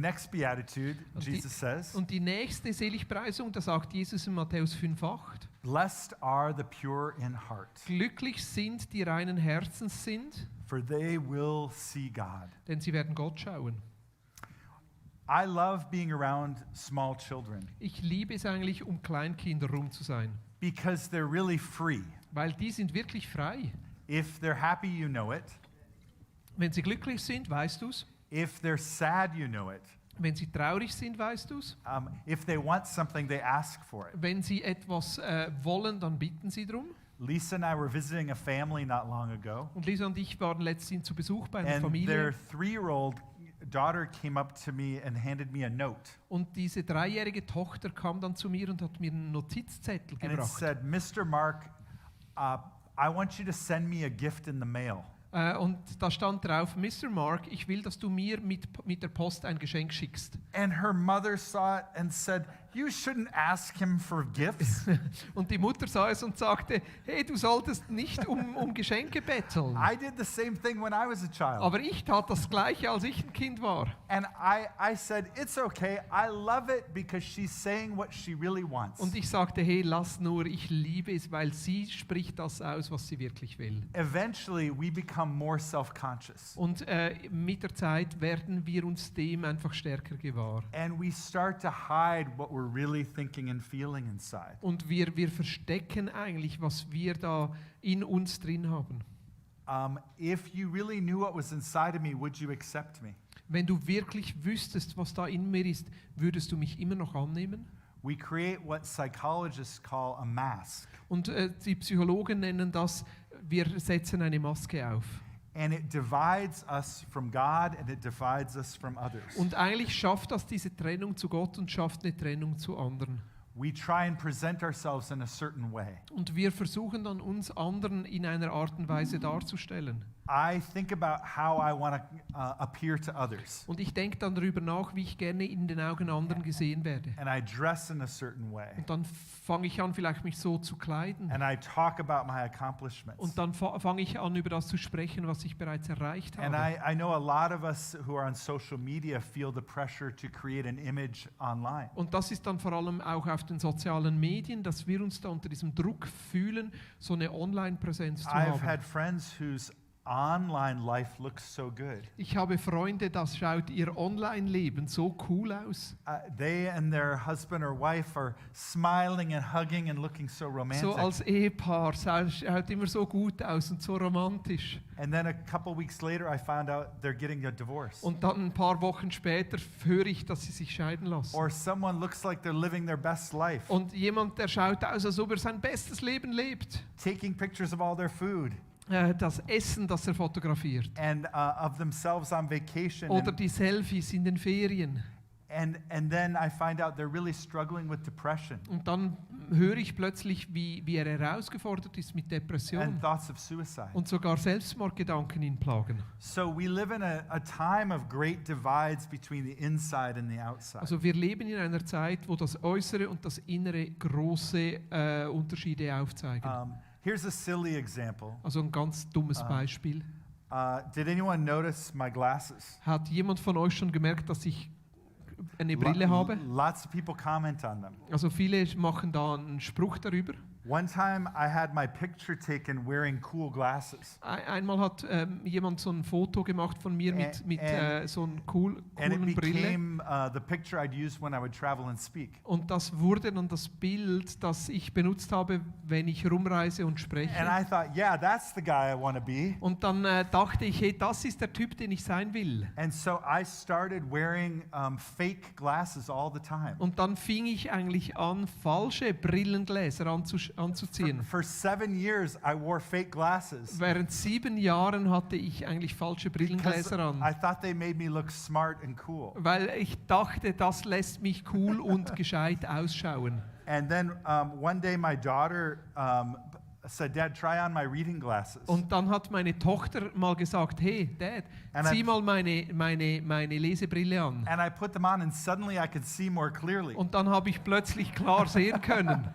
next beatitude, Jesus says, Und die nächste Seligpreisung, da sagt Jesus in Matthäus 5,8: Blessed are the pure in heart, Glücklich sind die reinen Herzens sind, for they will see God. denn sie werden Gott schauen. I love being around small children Ich liebe es eigentlich, um Kleinkinder rum zu sein, because they're really free. weil die sind wirklich frei. If they're happy, you know it. Wenn sie glücklich sind, weißt du's. If they're sad, you know it. Wenn sie traurig sind, weißt du's. If they want something, they ask for it. Wenn sie etwas wollen, dann bitten sie drum. Lisa and I were visiting a family not long ago, Und Lisa und ich waren letztens zu Besuch bei einer and Familie. their 3-year-old daughter came up to me and handed me a note. Und diese 3-jährige Tochter kam dann zu mir und hat mir einen Notizzettel And it gebracht. said, Mr. Mark, I want you to send me a gift in the mail. Und da stand drauf: Mr. Mark, ich will, dass du mir mit der Post ein Geschenk schickst. And her mother saw it and said, you shouldn't ask him for gifts. Und die Mutter sah es und sagte: Hey, du solltest nicht um Geschenke betteln. I did the same thing when I was a child. Aber ich tat das Gleiche, als ich ein Kind war. And I said, it's okay. I love it because she's saying what she really wants. Und ich sagte: Hey, lass nur, ich liebe es, weil sie spricht das aus, was sie wirklich will. Eventually, we become more self-conscious. Und mit der Zeit werden wir uns dem einfach stärker gewahr. And we start to hide what we're really thinking and feeling inside. Und wir verstecken eigentlich, was wir da in uns drin haben. If you really knew what was inside of me, would you accept me? Wenn du wirklich wüsstest, was da in mir ist, würdest du mich immer noch annehmen? We create what psychologists call a mask. Und die Psychologen nennen das: Wir setzen eine Maske auf. And it divides us from God and it divides us from others. Und eigentlich schafft das diese Trennung zu Gott und schafft eine Trennung zu anderen. We try and present ourselves in a certain way. Und wir versuchen dann, uns anderen in einer Art und Weise darzustellen. I think about how I want to appear to others. Und ich denke dann darüber nach, wie ich gerne in den Augen anderen gesehen werde. And I dress in a certain way. Und dann fange ich an, vielleicht mich so zu kleiden. And I talk about my accomplishments. Und dann fange ich an, über das zu sprechen, was ich bereits erreicht And habe. I know a lot of us who are on social media feel the pressure to create an image online. Und das ist dann vor allem auch auf den sozialen Medien, dass wir uns da unter diesem Druck fühlen, so eine Online-Präsenz zu I've haben. had friends whose online life looks so good. Ich habe Freunde, das schaut ihr Online-Leben so cool aus. They and their husband or wife are smiling and hugging and looking so romantic. So als Ehepaar schaut immer so gut aus und so romantisch. And then a couple weeks later I found out they're getting a divorce. Und dann ein paar Wochen später höre ich, dass sie sich scheiden lassen. Or someone looks like they're living their best life. Und jemand, der schaut aus, als ob er sein bestes Leben lebt. Taking pictures of all their food. Das Essen, das er fotografiert. And of themselves on vacation. Oder die Selfies in den Ferien. And then I find out they're really struggling with depression. Und dann höre ich plötzlich, wie er herausgefordert ist mit Depression. And thoughts of suicide. Und sogar Selbstmordgedanken ihn plagen. So we live in a time of great divides between the inside and the outside. Also wir leben in einer Zeit, wo das Äußere und das Innere große Unterschiede aufzeigen. Here's a silly example. Also ein ganz dummes Beispiel. Did anyone notice my glasses? Hat jemand von euch schon gemerkt, dass ich eine Brille habe? Lots of people comment on them. Also viele machen da einen Spruch darüber. One time I had my picture taken wearing cool glasses. Einmal hat jemand so ein Foto gemacht von mir mit so einer And it coolen Brille. became the picture I'd use when I would travel and speak. Und das wurde dann das Bild, das ich benutzt habe, wenn ich rumreise und spreche. And I thought, yeah, that's the guy I want to be. Und dann dachte ich, hey, das ist der Typ, den ich sein will. And so I started wearing fake glasses all the time. Und dann fing ich eigentlich an, falsche Brillengläser anzuziehen. For 7 years I wore fake glasses. Während 7 Jahren hatte ich eigentlich falsche Brillengläser I an. thought they made me look smart and cool. Weil ich dachte, das lässt mich cool und gescheit ausschauen. And then one day my daughter said, Dad, try on my reading glasses. Und dann hat meine Tochter mal gesagt, hey Dad, zieh mal meine Lesebrille an. And I put them on and suddenly I could see more clearly. Und dann habe ich plötzlich klar sehen können.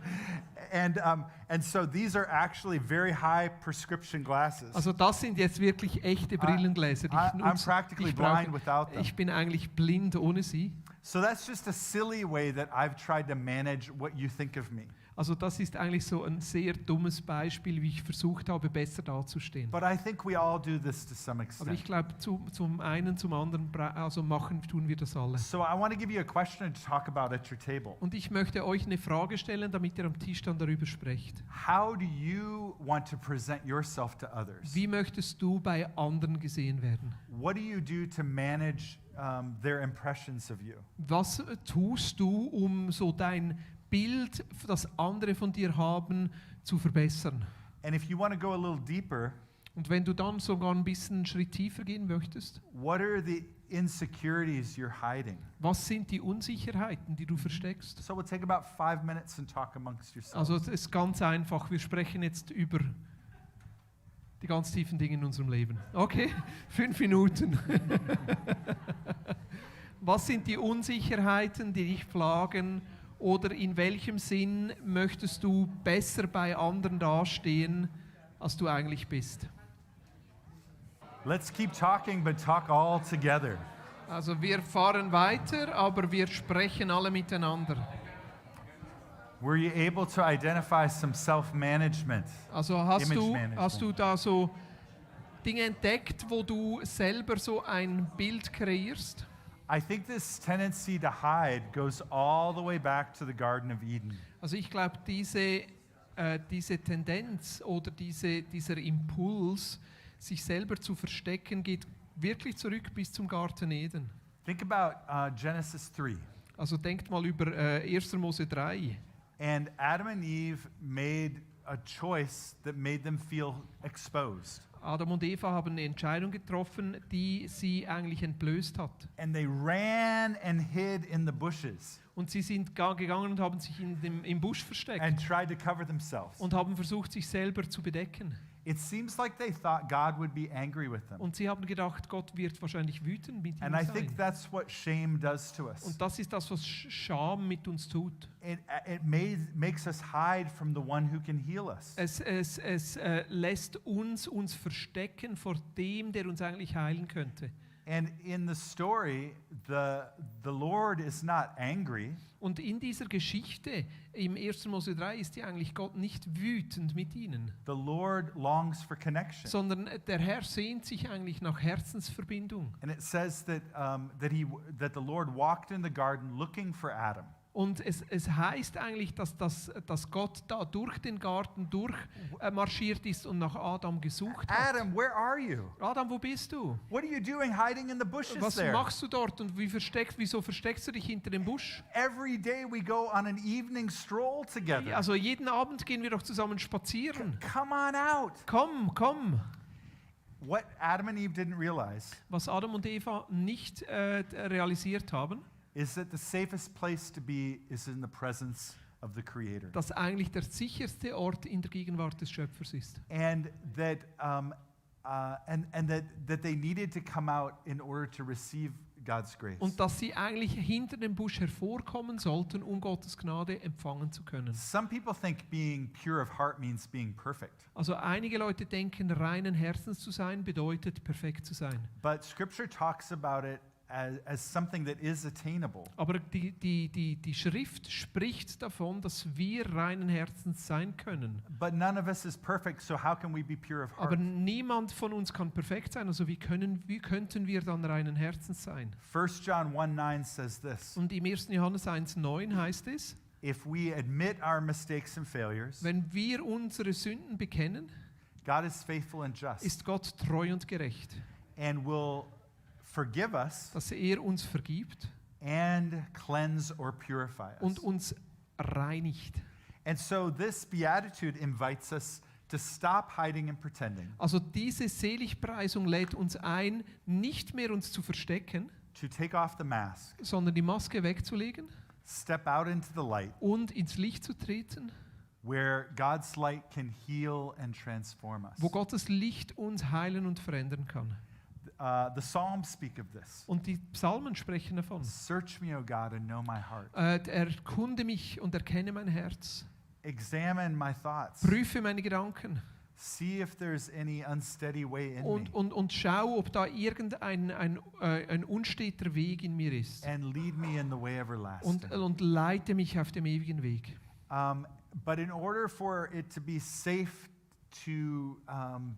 And so these are actually very high prescription glasses. Also das sind jetzt wirklich echte Brillengläser, die ich I'm nutze. practically Ich brauche. blind without them. Ich bin eigentlich blind ohne sie. So that's just a silly way that I've tried to manage what you think of me. Also das ist eigentlich so ein sehr dummes Beispiel, wie ich versucht habe, besser dazustehen. But I think we all do this to some Aber ich extent. glaube, zum einen, zum anderen, also tun wir das alle. So I want to give you a question to talk about at your table. Und ich möchte euch eine Frage stellen, damit ihr am Tisch dann darüber sprecht. How do you want to present yourself to others? Wie möchtest du bei anderen gesehen werden? What do you do to manage their impressions of you? Was tust du, um so dein Bild, das andere von dir haben, zu verbessern? And if you want to go a little deeper, Und wenn du dann sogar ein bisschen einen Schritt tiefer gehen möchtest, what are the insecurities you're hiding? was sind die Unsicherheiten, die du versteckst? So we'll take about 5 minutes and talk amongst yourselves. Also es ist ganz einfach, wir sprechen jetzt über die ganz tiefen Dinge in unserem Leben. Okay, 5 Minuten. Was sind die Unsicherheiten, die dich plagen? Oder in welchem Sinn möchtest du besser bei anderen dastehen, als du eigentlich bist? Let's keep talking, but talk all together. Also wir fahren weiter, aber wir sprechen alle miteinander. Were you able to identify some self-management? Also hast du da so Dinge entdeckt, wo du selber so ein Bild kreierst? I think this tendency to hide goes all the way back to the Garden of Eden. Also ich glaube, diese Tendenz oder dieser Impuls, sich selber zu verstecken, geht wirklich zurück bis zum Garten Eden. Think about Genesis 3. Also denkt mal über 1. Mose 3. And Adam and Eve made a choice that made them feel exposed. Adam und Eva haben eine Entscheidung getroffen, die sie eigentlich entblößt hat. And they ran and hid in the bushes Und sie sind gegangen und haben sich im Busch versteckt and tried to cover themselves. und haben versucht, sich selber zu bedecken. It seems like they thought God would be angry with them. Und sie haben gedacht, Gott wird wahrscheinlich wütend mit And ihnen I think sein. that's what shame does to us. Und das ist das, was Scham mit uns tut. It makes us hide from the one who can heal us. Es lässt uns verstecken vor dem, der uns eigentlich heilen könnte. And in the story, the Lord is not angry. Und in dieser Geschichte, im 1. Mose 3, ist ja eigentlich Gott nicht wütend mit ihnen, The Lord longs for connection. sondern der Herr sehnt sich eigentlich nach Herzensverbindung. And it says that the Lord walked in the garden looking for Adam. Und es heißt eigentlich, dass Gott da durch den Garten marschiert ist und nach Adam gesucht hat. Adam, where are you? Adam, wo bist du? What are you doing hiding in the bushes Was there? machst du dort und wieso versteckst du dich hinter dem Busch? Every day we go on an evening stroll together. Also jeden Abend gehen wir doch zusammen spazieren. Come on out. Komm. What Adam and Eve didn't realize Was Adam und Eva nicht realisiert haben, is that the safest place to be is in the presence of the Creator. dass eigentlich der sicherste Ort in der Gegenwart des Schöpfers ist. And that that they needed to come out in order to receive God's grace. Und dass sie eigentlich hinter dem Busch hervorkommen sollten, um Gottes Gnade empfangen zu können. Some people think being pure of heart means being perfect. Also einige Leute denken, reinen Herzens zu sein bedeutet, perfekt zu sein. But Scripture talks about it as something that is attainable. Aber die Schrift spricht davon, dass wir reinen Herzens sein können. But none of us is perfect, so how can we be pure of Aber heart? niemand von uns kann perfekt sein, also wie könnten wir dann reinen Herzens sein? 1 John 1:9 says this: Und im 1. Johannes 1,9 heißt es, If we admit our mistakes and failures, wenn wir unsere Sünden bekennen, God is faithful and just ist Gott treu und gerecht, and will forgive us dass er uns vergibt and cleanse or purify us. und uns reinigt. And so this beatitude invites us to stop hiding and pretending, Also diese Seligpreisung lädt uns ein, nicht mehr uns zu verstecken, to take off the mask, sondern die Maske wegzulegen step out into the light, und ins Licht zu treten, where God's light can heal and transform us. wo Gottes Licht uns heilen und verändern kann. The Psalms speak of this. Und die Psalmen sprechen davon. Search me, O God, and know my heart. Erkunde mich und erkenne mein Herz. examine my thoughts. Prüfe meine Gedanken See if there's any unsteady way in me. und schau, ob da irgendein ein unsteter Weg in mir ist. And lead me in the way everlasting. Und leite mich auf dem ewigen Weg. But in order for it to be safe to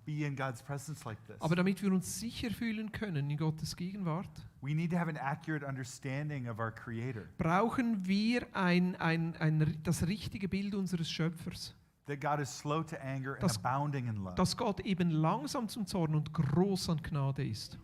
be in God's presence like this, Aber damit wir uns sicher fühlen können in Gottes Gegenwart, we need to have an accurate understanding of our Creator. brauchen wir das richtige Bild unseres Schöpfers. That God is slow to anger and Das- abounding in love. Dass Gott eben langsam zum Zorn und groß an Gnade ist.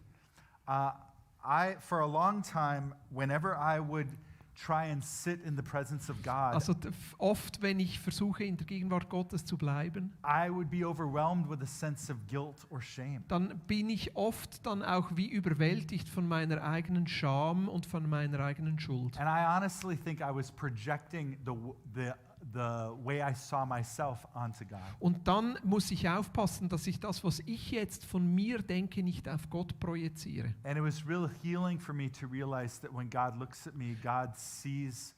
For a long time, whenever I would try and sit in the presence of God, Also oft, wenn ich versuche, in der Gegenwart Gottes zu bleiben, I would be overwhelmed with a sense of guilt or shame. dann bin ich oft dann auch wie überwältigt von meiner eigenen Scham und von meiner eigenen Schuld. And I honestly think I was projecting the way I saw myself onto God. Und dann muss ich aufpassen, dass ich das, was ich jetzt von mir denke, nicht auf Gott projiziere. And it was real healing for me to realize that when God looks at me, God sees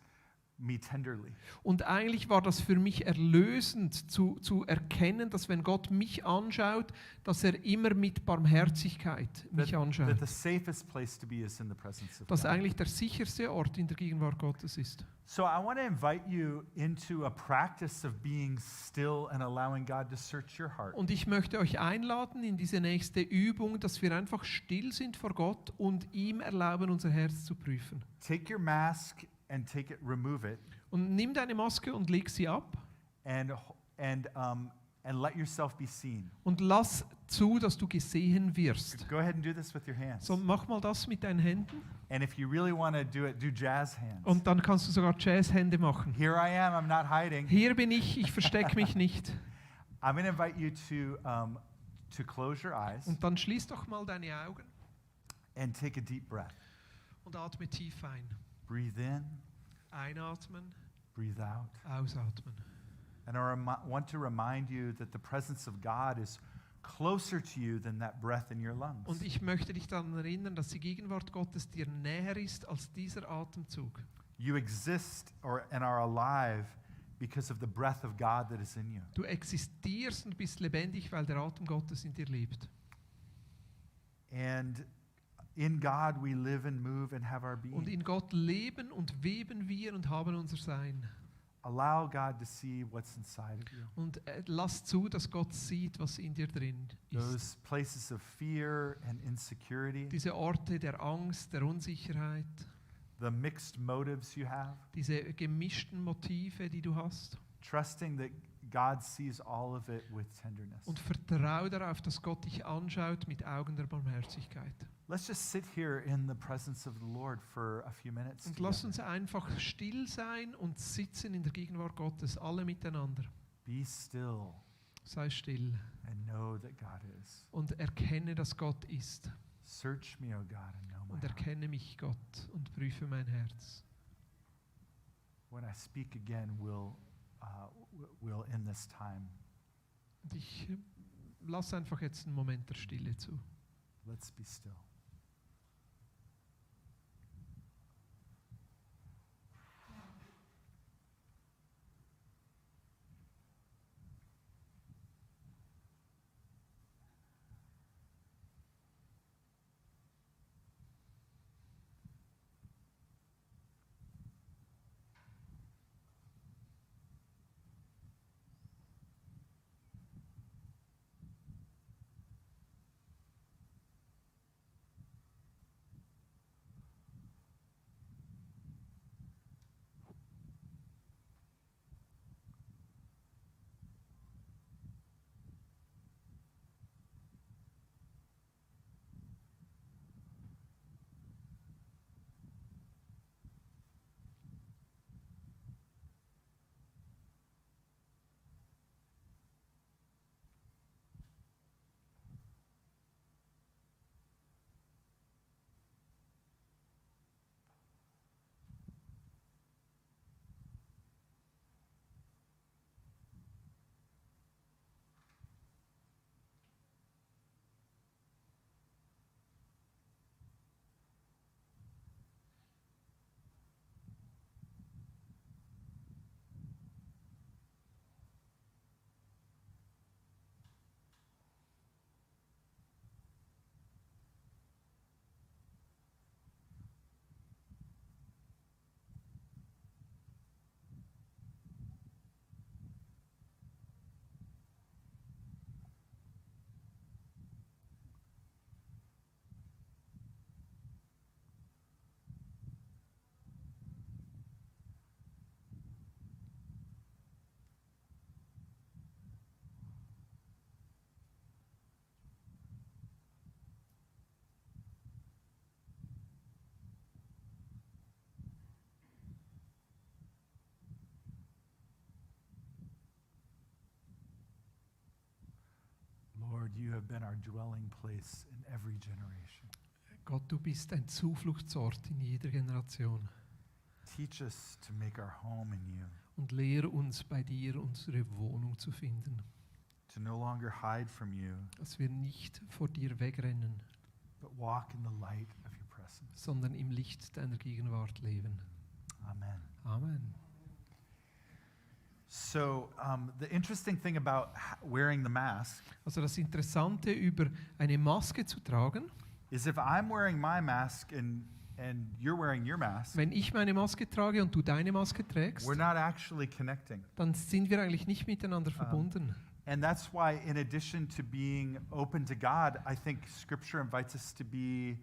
me tenderly. Und eigentlich war das für mich erlösend zu erkennen, dass wenn Gott mich anschaut, dass er immer mit Barmherzigkeit mich anschaut. That the safest place to be is in the presence of Dass God. eigentlich der sicherste Ort in der Gegenwart Gottes ist. So I want to invite you into a practice of being still and allowing God to search your heart. Und ich möchte euch einladen in diese nächste Übung, dass wir einfach still sind vor Gott und ihm erlauben, unser Herz zu prüfen. Take your mask and remove it, Und nimm deine Maske und leg sie ab and let yourself be seen. und lass zu, dass du gesehen wirst. Go ahead and do this with your hands. So, mach mal das mit deinen Händen And if you really want to do it, do jazz hands. und dann kannst du sogar Jazzhände machen. Here I am, I'm not hiding. Hier bin ich verstecke mich nicht. I'm going to invite you to close your eyes Und dann schließ doch mal deine Augen and take a deep breath. und atme tief ein. Breathe in, Einatmen, breathe out. ausatmen. And want to remind you that the presence of God is closer to you than that breath in your lungs. Und ich möchte dich daran erinnern, dass die Gegenwart Gottes dir näher ist als dieser Atemzug. You exist and are alive because of the breath of God that is in you. Du existierst und bist lebendig, weil der Atem Gottes in dir lebt. And in God we live and move and have our being. Und in Gott leben und weben wir und haben unser Sein. Allow God to see what's inside of you. Und lass zu, dass Gott sieht, was in dir drin ist. Those places of fear and insecurity, Diese Orte der Angst, der Unsicherheit, the mixed motives you have, diese gemischten Motive, die du hast. trusting that God sees all of it with tenderness. Und vertrau darauf, dass Gott dich anschaut mit Augen der Barmherzigkeit. Let's just sit here in the presence of the Lord for a few minutes. Und lass together. uns einfach still sein und sitzen in der Gegenwart Gottes, alle miteinander. Be still Sei still and know that God is. und erkenne, dass Gott ist. Search me, O God, and know my Und heart. erkenne mich, Gott, und prüfe mein Herz. When I speak again, we'll end this time. Und ich lass einfach jetzt einen Moment der Stille zu. Let's be still. Lord, you have been our dwelling place in every generation. Gott, du bist ein Zufluchtsort in jeder Generation. Teach us to make our home in you, Und lehre uns, bei dir unsere Wohnung zu finden. to no longer hide from you, Dass wir nicht vor dir wegrennen, but walk in the light of your presence. sondern im Licht deiner Gegenwart leben. Amen. Amen. So the interesting thing about wearing the mask Also das Interessante über eine Maske zu tragen, is if I'm wearing my mask and you're wearing your mask, wenn ich meine Maske trage und du deine Maske trägst, we're not actually connecting. dann sind wir eigentlich nicht miteinander verbunden. And that's why, in addition to being open to God, I think Scripture invites us to be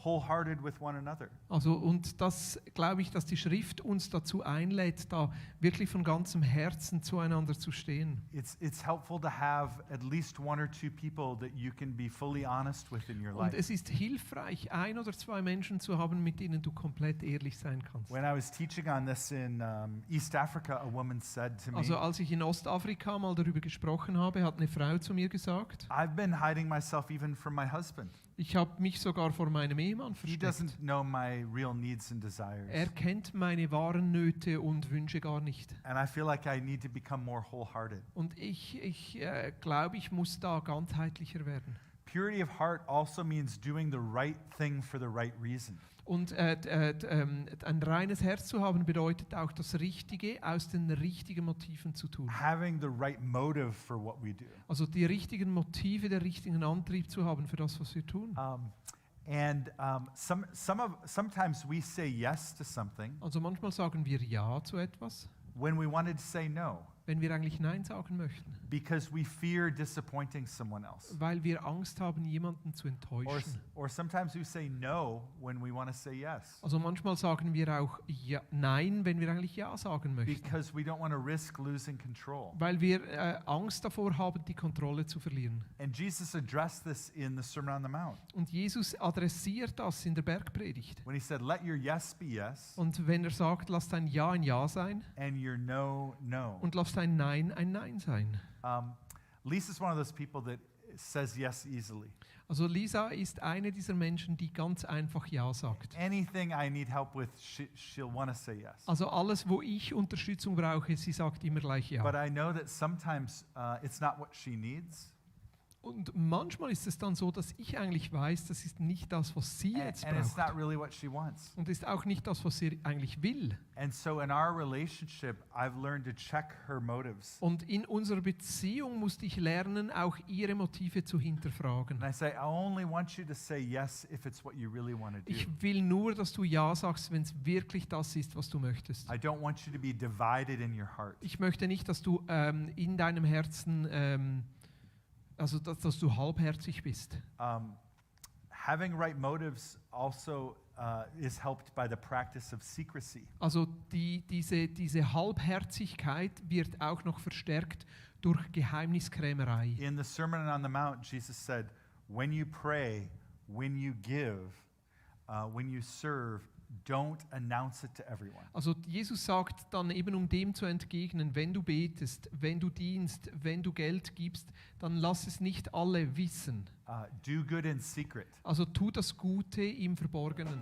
wholehearted with one another. Also, und das glaube ich, dass die Schrift uns dazu einlädt, da wirklich von ganzem Herzen zueinander zu stehen. It's helpful to have at least one or two people that you can be fully honest with in your Und life. es ist hilfreich, ein oder zwei Menschen zu haben, mit denen du komplett ehrlich sein kannst. When I was teaching on this in East Africa, a woman said to me, Also als ich in Ostafrika mal darüber gesprochen habe, hat eine Frau zu mir gesagt, I've been hiding myself even from my husband. ich habe mich sogar vor meinem Ehemann He versteckt. doesn't know my real needs and desires. Er kennt meine wahren Nöte und Wünsche gar nicht. And I feel like I need to become more wholehearted. Und ich glaube, ich muss da ganzheitlicher werden. Purity of heart also means doing the right thing for the right reason. Und ein reines Herz zu haben bedeutet auch das Richtige aus den richtigen Motiven zu tun. Having the right motive for what we do. Also die richtigen Motive, den richtigen Antrieb zu haben für das, was wir tun. Sometimes we say yes to something Also manchmal sagen wir Ja zu etwas, when we wanted to say no, wenn wir eigentlich Nein sagen möchten, because we fear disappointing someone else. weil wir Angst haben, jemanden zu enttäuschen. Or sometimes we say no when we want to say yes, Also manchmal sagen wir auch ja, Nein, wenn wir eigentlich Ja sagen möchten, because we don't want to risk losing control. weil wir Angst davor haben, die Kontrolle zu verlieren. And Jesus addressed this in the Sermon on the Mount Und Jesus adressiert das in der Bergpredigt. when he said, let your yes be yes Und wenn er sagt, lass dein Ja ein Ja sein and your no, no. und lass dein Nein ein Nein sein. Lisa's one of those people that says yes easily. Also Lisa ist eine dieser Menschen, die ganz einfach Ja sagt. Anything I need help with, she'll want to say yes. Also alles, wo ich Unterstützung brauche, sie sagt immer gleich Ja. But I know that sometimes it's not what she needs. Und manchmal ist es dann so, dass ich eigentlich weiß, das ist nicht das, was sie jetzt And it's not braucht. really what she wants. Und ist auch nicht das, was sie eigentlich will. And so in our relationship, I've learned to check her motives. Und in unserer Beziehung musste ich lernen, auch ihre Motive zu hinterfragen. And I say, I only want you to say yes if it's what you really want to do. Ich will nur, dass du Ja sagst, wenn es wirklich das ist, was du möchtest. I don't want you to be divided in your heart. Ich möchte nicht, dass du in deinem Herzen, also dass du halbherzig bist. Having right motives also is helped by the practice of secrecy. Also diese Halbherzigkeit wird auch noch verstärkt durch Geheimniskrämerei. In the Sermon on the Mount, Jesus said, when you pray, when you give, when you serve, don't announce it to everyone. Also Jesus sagt dann eben, um dem zu entgegnen, wenn du betest, wenn du dienst, wenn du Geld gibst, dann lass es nicht alle wissen. Do good in secret. Also tu das Gute im Verborgenen.